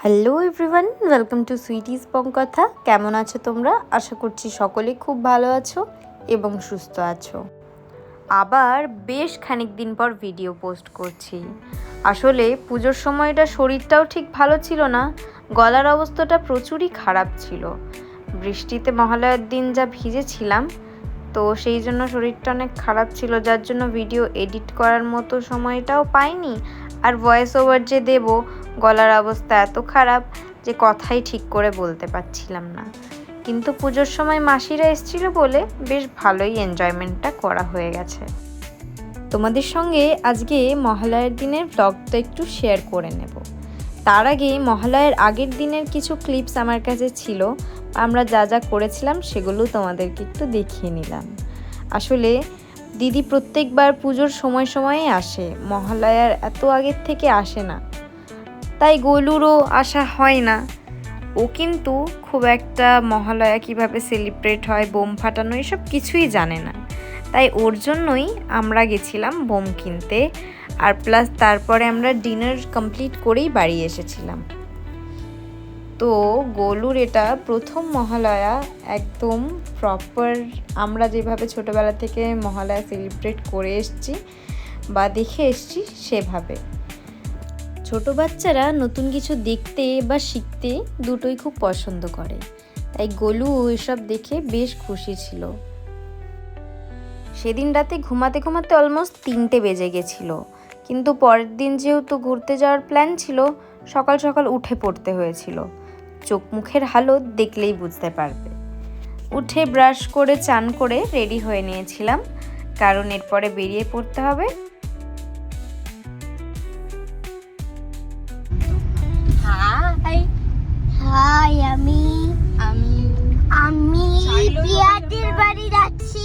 Hello everyone, welcome to সুইটিস পং কথা। কেমন আছো তোমরা? আশা করছি সকলেই খুব ভালো আছো এবং সুস্থ আছো। আবার বেশ খানিক দিন পর ভিডিও পোস্ট করছি। আসলে পুজোর সময়টা শরীরটাও ঠিক ভালো ছিল না, গলার অবস্থাটা প্রচুরই খারাপ ছিল। বৃষ্টিতে মহালয়ার দিন যা ভিজেছিলাম, তো সেই জন্য শরীরটা অনেক খারাপ ছিল, যার জন্য ভিডিও এডিট করার মতো সময়টাও পাইনি। আর ভয়েস ওভার যে দেব, গলার অবস্থা এত খারাপ যে কথাই ঠিক করে বলতে পারছিলাম না। কিন্তু পুজোর সময় মাসিরা এসেছিল বলে বেশ ভালোই এনজয়মেন্টটা করা হয়ে গেছে। তোমাদের সঙ্গে আজকে মহালয়ার দিনের ব্লগটা একটু শেয়ার করে নেব। তার আগে মহালয়ার আগের দিনের কিছু ক্লিপস আমার কাছে ছিল, আমরা যা যা করেছিলাম সেগুলো তোমাদেরকে একটু দেখিয়ে নিলাম। আসলে দিদি প্রত্যেকবার পুজোর সময় সময়ে আসে, মহালয়ার এত আগের থেকে আসে না, তাই গোলুরও আসা হয় না। ও কিন্তু খুব একটা মহালয়া কিভাবে সেলিব্রেট হয়, বোম ফাটানো এসব কিছুই জানে না। তাই ওর জন্যই আমরা গেছিলাম বোম কিনতে, আর প্লাস তারপরে আমরা ডিনার কমপ্লিট করেই বাড়ি এসেছিলাম। তো গোলুর এটা প্রথম মহালয়া, একদম প্রপার আমরা যেভাবে ছোটোবেলা থেকে মহালয়া সেলিব্রেট করে এসেছি বা দেখে এসেছি সেভাবে। ছোট বাচ্চারা নতুন কিছু দেখতে বা শিখতে দুটোই খুব পছন্দ করে, তাই গোলু এসব দেখে বেশ খুশি ছিল। সেদিন রাতে ঘুমাতে ঘুমাতে অলমোস্ট 3টে বেজে গেছিল, কিন্তু পরের দিন যেহেতু ঘুরতে যাওয়ার প্ল্যান ছিল, সকাল সকাল উঠে পড়তে হয়েছিল। চোখ মুখের হালত দেখলেই বুঝতে পারবে। উঠে ব্রাশ করে চান করে রেডি হয়ে নিয়েছিলাম, কারণ এরপরে বেরিয়ে পড়তে হবে। হাই, আমি প্রিয়াদের বাড়ি যাচ্ছি।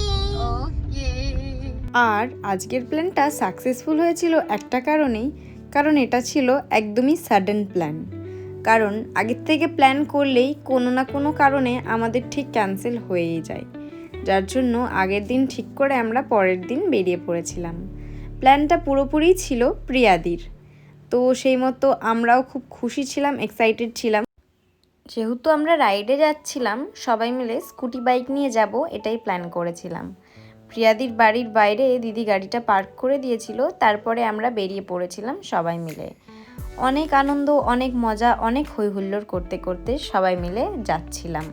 আর আজকের প্ল্যানটা সাকসেসফুল হয়েছিল একটা কারণেই, কারণ এটা ছিল একদমই সাডেন প্ল্যান। কারণ আগের থেকে প্ল্যান করলেই কোনো না কোনো কারণে আমাদের ঠিক ক্যান্সেল হয়েই যায়, যার জন্য আগের দিন ঠিক করে আমরা পরের দিন বেরিয়ে পড়েছিলাম। প্ল্যানটা পুরোপুরি ছিল প্রিয়াদির, তো সেই মতো আমরাও খুব খুশি ছিলাম, এক্সাইটেড ছিলাম। যেহেতু আমরা রাইডে যাচ্ছিলাম, সবাই মিলে স্কুটি বাইক নিয়ে যাব এটাই প্ল্যান করেছিলাম। প্রিয়াদির বাড়ির বাইরে দিদি গাড়িটা পার্ক করে দিয়েছিল, তারপরে আমরা বেরিয়ে পড়েছিলাম সবাই মিলে। অনেক আনন্দ, অনেক মজা, অনেক হই হুল্লোড় করতে করতে সবাই মিলে যাচ্ছিলাম।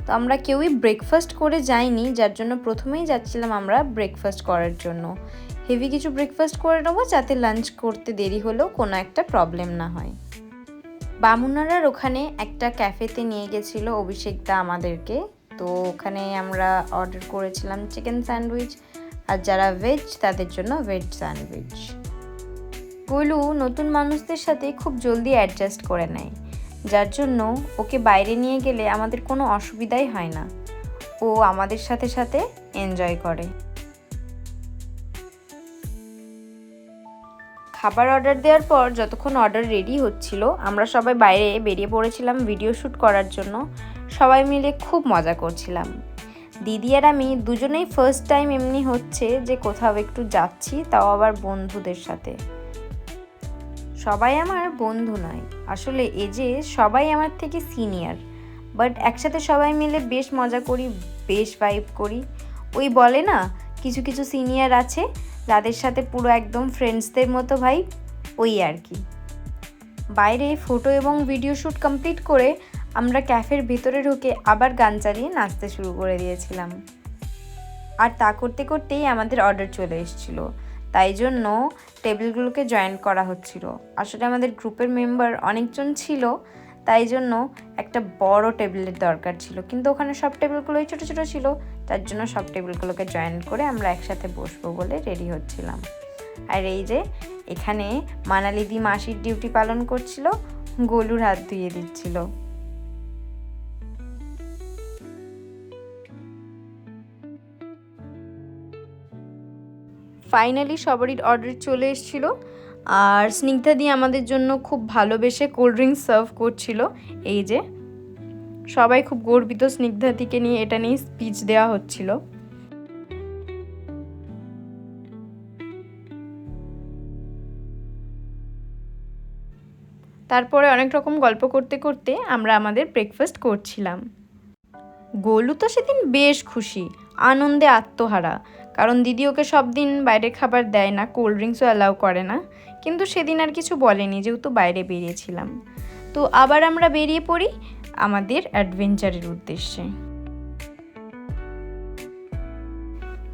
তো আমরা কেউই ব্রেকফাস্ট করে যাইনি, যার জন্য প্রথমেই যাচ্ছিলাম আমরা ব্রেকফাস্ট করার জন্য। হেভি কিছু ব্রেকফাস্ট করে নেবো, যাতে লাঞ্চ করতে দেরি হলেও কোনো একটা প্রবলেম না হয়। বামুনারার ওখানে একটা ক্যাফেতে নিয়ে গেছিলো অভিষেক দা আমাদেরকে, তো ওখানে আমরা অর্ডার করেছিলাম চিকেন স্যান্ডউইচ, আর যারা ভেজ তাদের জন্য ভেজ স্যান্ডউইচ। গোলু নতুন মানুষদের সাথে খুব জলদি অ্যাডজাস্ট করে নেয়, যার জন্য ওকে বাইরে নিয়ে গেলে আমাদের কোনো অসুবিধাই হয় না, ও আমাদের সাথে সাথে এনজয় করে। খাবার অর্ডার দেওয়ার পর যতক্ষণ অর্ডার রেডি হচ্ছিল, আমরা সবাই বাইরে বেরিয়ে পড়েছিলাম ভিডিও শ্যুট করার জন্য। সবাই মিলে খুব মজা করছিলাম। দিদি আর আমি দুজনেই ফার্স্ট টাইম এমনি হচ্ছে যে কোথাও একটু যাচ্ছি, তাও আবার বন্ধুদের সাথে। সবাই আমার বন্ধু নয়, আসলে এই যে সবাই আমার থেকে সিনিয়র, বাট একসাথে সবাই মিলে বেশ মজা করি, বেশ ভাইব করি। ওই বলে না, কিছু কিছু সিনিয়র আছে যাদের সাথে পুরো একদম ফ্রেন্ডসদের মতো ভাই, ওই আর কি। বাইরে ফটো এবং ভিডিও শ্যুট কমপ্লিট করে আমরা ক্যাফের ভিতরে ঢুকে আবার গান চালিয়ে নাচতে শুরু করে দিয়েছিলাম। আর তা করতে করতেই আমাদের অর্ডার চলে এসেছিলো, তাই জন্য টেবিলগুলোকে জয়েন করা হচ্ছিল। আসলে আমাদের গ্রুপের মেম্বার অনেকজন ছিল, তাই জন্য একটা বড় টেবিলের দরকার ছিল, কিন্তু ওখানে সব টেবিলগুলোই ছোটো ছোটো ছিল, তার জন্য সব টেবিলগুলোকে জয়েন করে আমরা একসাথে বসবো বলে রেডি হচ্ছিলাম। আর এই যে এখানে মানালিদি মাসির ডিউটি পালন করছিল, গোলুর হাত ধুয়ে দিচ্ছিল। ফাইনালি সবারই অর্ডার চলে এসেছিল, আর স্নিগ্ধা দিয়ে আমাদের জন্য খুব ভালোবেসে কোল্ড ড্রিঙ্কস সার্ভ করছিল। এই যে সবাই খুব গর্বিত, স্নিগ্ধাদিকে নিয়ে এটা নিয়ে স্পিচ দেওয়া হচ্ছিল। তারপরে অনেক রকম গল্প করতে করতে আমরা আমাদের ব্রেকফাস্ট করছিলাম। গোলু তো সেদিন বেশ খুশি, আনন্দে আত্মহারা, কারণ দিদি ওকে সব দিন বাইরের খাবার দেয় না, কোল্ড ড্রিঙ্কসও অ্যালাউ করে না, কিন্তু সেদিন আর কিছু বলেনি যেহেতু বাইরে বেরিয়েছিলাম। তো আবার আমরা বেরিয়ে পড়ি আমাদের অ্যাডভেঞ্চারের উদ্দেশ্যে।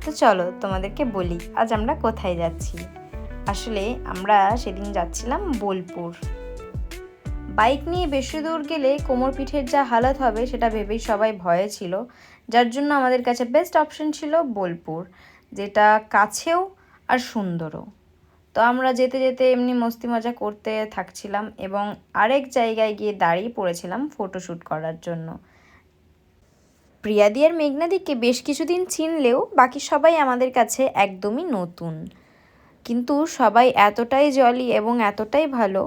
তো চলো তোমাদেরকে বলি আজ আমরা কোথায় যাচ্ছি। আসলে আমরা সেদিন যাচ্ছিলাম বোলপুর। বাইক নিয়ে বেশি দূর গেলে কোমর পিঠের যা হালত হবে সেটা ভেবেই সবাই ভয়ে ছিল, যার জন্য আমাদের কাছে বেস্ট অপশন ছিল বোলপুর, যেটা কাছেও আর সুন্দরও। তো আমরা যেতে যেতে এমনি মস্তি মজা করতে থাকছিলাম এবং আরেক জায়গায় গিয়ে দাঁড়িয়ে পড়েছিলাম ফটোশ্যুট করার জন্য। প্রিয়াদি আর মেঘনাদিকে বেশ কিছুদিন চিনলেও বাকি সবাই আমাদের কাছে একদমই নতুন, কিন্তু সবাই এতটাই জলি এবং এতটাই ভালো,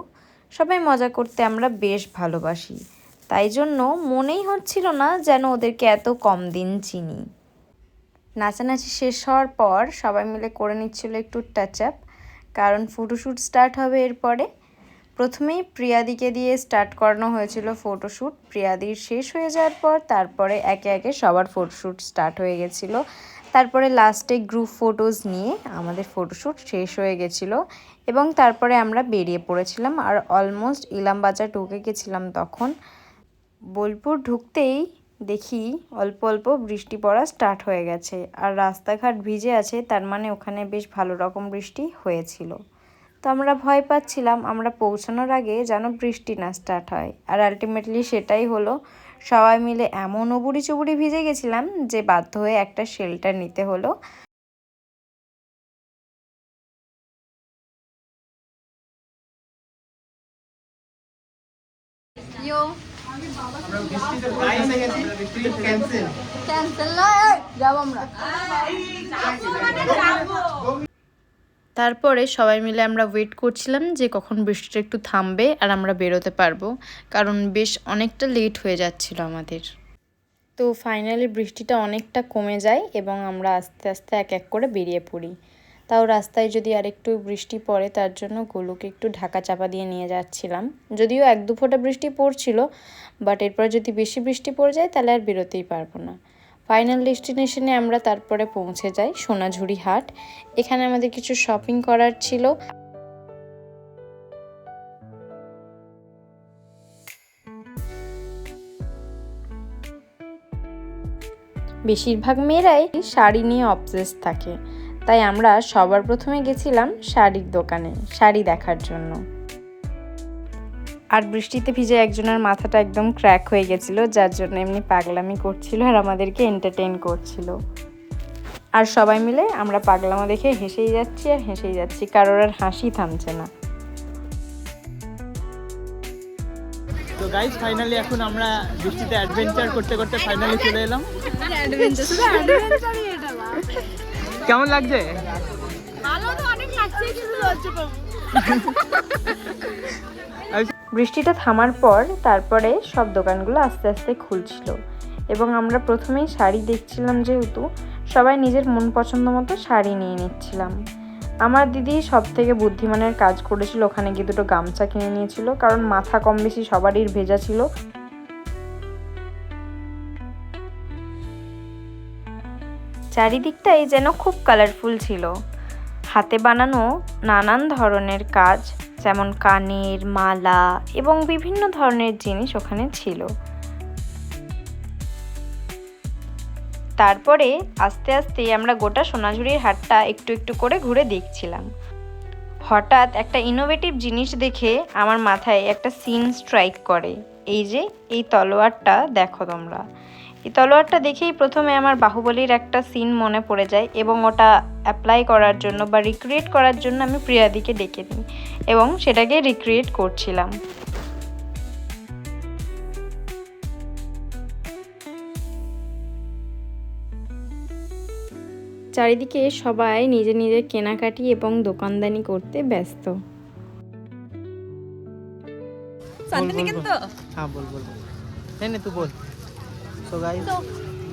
সবাই মজা করতে আমরা বেশ ভালোবাসি, তাই জন্য মনেই হচ্ছিল না যেন ওদেরকে এত কম দিন চিনি। নাচানাচি শেষ হওয়ার পর সবাই মিলে করে নিচ্ছিল একটু টাচ আপ, কারণ ফটোশ্যুট স্টার্ট হবে এরপরে। প্রথমেই প্রিয়াদিকে দিয়ে স্টার্ট করানো হয়েছিল ফটোশ্যুট। প্রিয়াদির শেষ হয়ে যাওয়ার পর তারপরে একে একে সবার ফটোশ্যুট স্টার্ট হয়ে গেছিলো। তারপরে লাস্টে গ্রুপ ফটোজ নিয়ে আমাদের ফটোশ্যুট শেষ হয়ে গেছিলো এবং তারপরে আমরা বেরিয়ে পড়েছিলাম আর অলমোস্ট ইলামবাজার ঢুকে গেছিলাম তখন। বোলপুর ঢুকতেই দেখি অল্প অল্প বৃষ্টি পড়া স্টার্ট হয়ে গেছে আর রাস্তাঘাট ভিজে আছে, তার মানে ওখানে বেশ ভালো রকম বৃষ্টি হয়েছিল। তো আমরা ভয় পাচ্ছিলাম আমরা পৌঁছানোর আগে যেন বৃষ্টি না স্টার্ট হয়, আর আলটিমেটলি সেটাই হলো। সবাই মিলে এমন উবুড়ি চুবুড়ি ভিজে গেছিলাম যে বাধ্য হয়ে একটা শেল্টার নিতে হলো। তারপরে সবাই মিলে আমরা ওয়েট করছিলাম যে কখন বৃষ্টিটা একটু থামবে আর আমরা বেরোতে পারবো, কারণ বেশ অনেকটা লেট হয়ে যাচ্ছিল আমাদের। তো ফাইনালি বৃষ্টিটা অনেকটা কমে যায় এবং আমরা আস্তে আস্তে এক এক করে বেরিয়ে পড়ি। তাও রাস্তায় যদি আরেকটু বৃষ্টি পড়ে তার জন্য গোলুকে একটু ঢাকা চাপা দিয়ে নিয়ে যাচ্ছিলাম, যদিও এক দু ফোঁটা বৃষ্টি পড়ছিল, বাট এরপর যদি বেশি বৃষ্টি পড়ে যায় তাহলে আর বেরোতেই পারবো না। ফাইনাল ডেস্টিনেশনে আমরা তারপরে পৌঁছে যাই সোনাঝুরি হাট। এখানে আমাদের কিছু শপিং করার ছিল। বেশিরভাগ মেয়েরাই শাড়ি নিয়ে অবসেস থাকে, তাই আমরা সবার প্রথমে গেছিলাম শাড়ির দোকানে শাড়ি দেখার জন্য। আর বৃষ্টিতে ভিজে একজনের মাথাটা একদম ক্র্যাক হয়ে গেছিলো, যার জন্য এমনি পাগলামি করছিল আর আমাদেরকে এন্টারটেইন করছিল। আর সবাই মিলে আমরা পাগলামো দেখে হেসেই যাচ্ছি আর হেসেই যাচ্ছি, কারোর আর হাসি থামছে না। তো গাইস ফাইনালি এখন আমরা বৃষ্টিতে অ্যাডভেঞ্চার করতে করতে ফাইনালি চলে এলাম। কেমন লাগছে? ভালো তো অনেক লাগছে, কিন্তু লজ্জা পাবো। বৃষ্টিটা থামার পর তারপরে সব দোকানগুলো আস্তে আস্তে খুলছিল এবং আমরা প্রথমেই শাড়ি দেখছিলাম, যেহেতু সবাই নিজের মন পছন্দ মতো শাড়ি নিয়ে নিচ্ছিলাম। আমার দিদি সব থেকে বুদ্ধিমানের কাজ করেছিল, ওখানে গিয়ে দুটো গামছা কিনে নিয়েছিল, কারণ মাথা কম বেশি সবারই ভেজা ছিল। চারিদিকটাই যেন খুব কালারফুল ছিল, হাতে বানানো নানান ধরনের কাজ, যেমন কানের মালা এবং বিভিন্ন ধরনের জিনিস ওখানে ছিল। তারপরে আস্তে আস্তে আমরা গোটা সোনাঝুরির হাটটা একটু একটু করে ঘুরে দেখছিলাম। হঠাৎ একটা ইনোভেটিভ জিনিস দেখে আমার মাথায় একটা সিন স্ট্রাইক করে। এই যে এই তলোয়ারটা দেখো তোমরা, এই তলোয়ারটা দেখেই প্রথমে আমার বাহুবলীর একটা সিন মনে পড়ে যায় এবং ওটা অ্যাপ্লাই করার জন্য বা রিক্রিয়েট করার জন্য আমি প্রিয়াদিকে ডেকে নিই এবং সেটাকে রিক্রিয়েট করছিলাম। চারিদিকে সবাই নিজের নিজের কেনাকাটি এবং দোকানদানি করতে ব্যস্ত। हाँ बोल बोल नहीं तू बोल। सो गाइस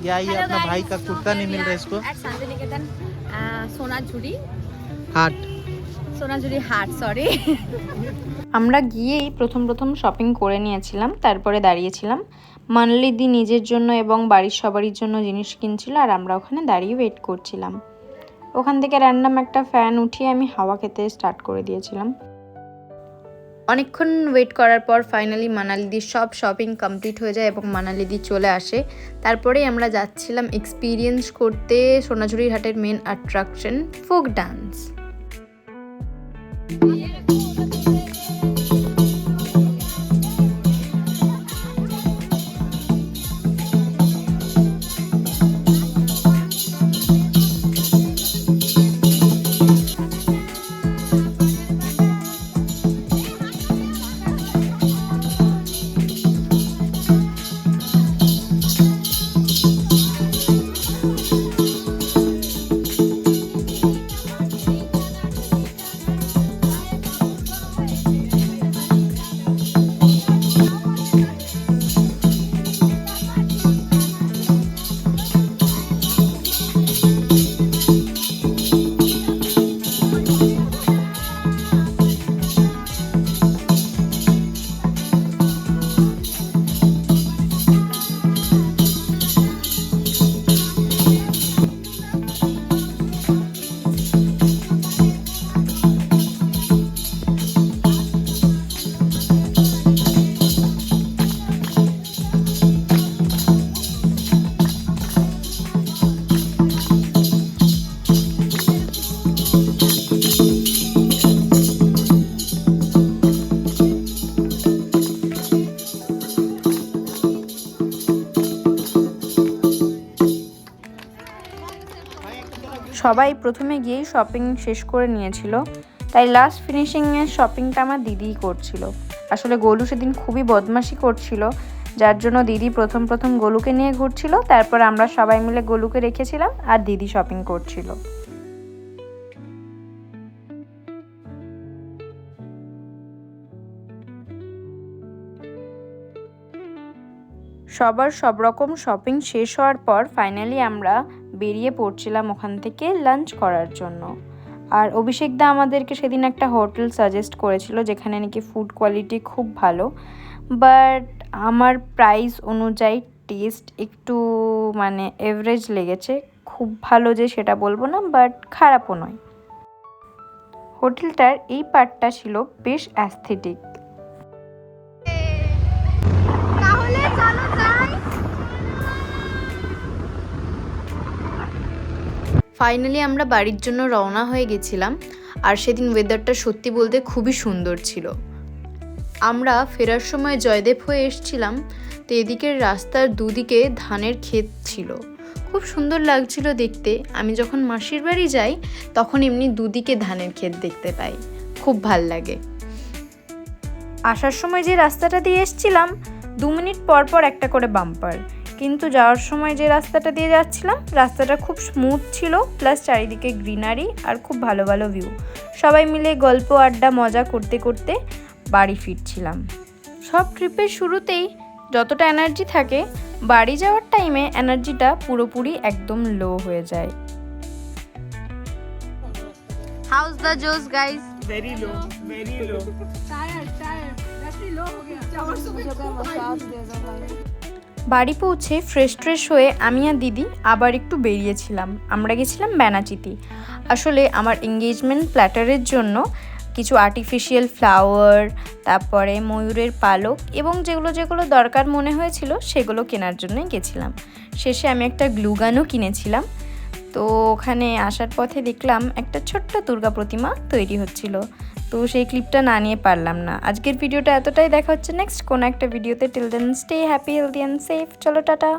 ये अपना भाई का कुर्ता नहीं मिल रहा है इसको। शांतिनिकेतन सोनाझुरी हाट। सो সোনাঝুরি হাট, সরি। আমরা গিয়েই প্রথম শপিং করে নিয়েছিলাম, তারপরে দাঁড়িয়েছিলাম। মানালিদি নিজের জন্য এবং বাড়ির সবারই জন্য জিনিস কিনছিল, আর আমরা ওখানে দাঁড়িয়ে ওয়েট করছিলাম। ওখান থেকে র্যান্ডাম একটা ফ্যান উঠিয়ে আমি হাওয়া খেতে স্টার্ট করে দিয়েছিলাম। অনেকক্ষণ ওয়েট করার পর ফাইনালি মানালিদির সব শপিং কমপ্লিট হয়ে যায় এবং মানালিদি চলে আসে। তারপরেই আমরা যাচ্ছিলাম এক্সপিরিয়েন্স করতে সোনাঝুরির হাটের মেন অ্যাট্রাকশন ফোক ডান্স। সবাই প্রথমে গিয়েই শপিং শেষ করে নিয়েছিল, তাই লাস্ট ফিনিশিংয়ের শপিংটা আমার দিদিই করছিল। আসলে গোলু সেদিন খুবই বদমাশি করছিল, যার জন্য দিদি প্রথম গোলুকে নিয়ে ঘুরছিল, তারপর আমরা সবাই মিলে গোলুকে রেখেছিলাম আর দিদি শপিং করছিল। সবার সব রকম শপিং শেষ হওয়ার পর ফাইনালি আমরা বেরিয়ে পড়ছিলাম ওখান থেকে লাঞ্চ করার জন্য। আর অভিষেক দা আমাদেরকে সেদিন একটা হোটেল সাজেস্ট করেছিল যেখানে নাকি ফুড কোয়ালিটি খুব ভালো, বাট আমার প্রাইস অনুযায়ী টেস্ট একটু মানে এভারেজ লেগেছে। খুব ভালো যে সেটা বলবো না, বাট খারাপও নয়। হোটেলটার এই পার্টটা ছিল বেশ অ্যাস্থেটিক। ফাইনালি আমরা বাড়ির জন্য রওনা হয়ে গেছিলাম, আর সেদিন ওয়েদারটা সত্যি বলতে খুবই সুন্দর ছিল। আমরা ফেরার সময় জয়দেব হয়ে এসেছিলাম, তো এদিকের রাস্তার দুদিকে ধানের ক্ষেত ছিল, খুব সুন্দর লাগছিল দেখতে। আমি যখন মাসির বাড়ি যাই তখন এমনি দুদিকে ধানের ক্ষেত দেখতে পাই, খুব ভাল লাগে। আসার সময় যে রাস্তাটা দিয়ে এসেছিলাম 2 মিনিট পর একটা করে বাম্পার, কিন্তু যাওয়ার সময় যে রাস্তাটা দিয়ে যাচ্ছিলাম রাস্তাটা খুব স্মুথ ছিল, প্লাস চারিদিকে গ্রিনারি আর খুব ভালো ভিউ। সবাই মিলে গল্প আড্ডা মজা করতে করতে বাড়ি ফিরছিলাম। সব ট্রিপের শুরুতেই যতটা এনার্জি থাকে, বাড়ি যাওয়ার টাইমে এনার্জিটা পুরোপুরি একদম লো হয়ে যায়। How's the juice, guys? Very low. Tired. Battery low हो गया। বাড়ি পৌঁছে ফ্রেশ হয়ে আমি আর দিদি আবার একটু বেরিয়েছিলাম। আমরা গেছিলাম ব্যানাচিতি। আসলে আমার এঙ্গেজমেন্ট প্ল্যাটারের জন্য কিছু আর্টিফিশিয়াল ফ্লাওয়ার, তারপরে ময়ূরের পালক এবং যেগুলো দরকার মনে হয়েছিল সেগুলো কেনার জন্যই গেছিলাম। শেষে আমি একটা গ্লুগানও কিনেছিলাম। তো ওখানে আসার পথে দেখলাম একটা ছোট্ট দুর্গা প্রতিমা তৈরি হচ্ছিল, তো সেই ক্লিপটা না নিয়ে পারলাম না। আজকের ভিডিওটা এতটাই, দেখা হচ্ছে নেক্সট কোনো একটা ভিডিওতে। Till then stay happy, healthy and safe. চলো টাটা।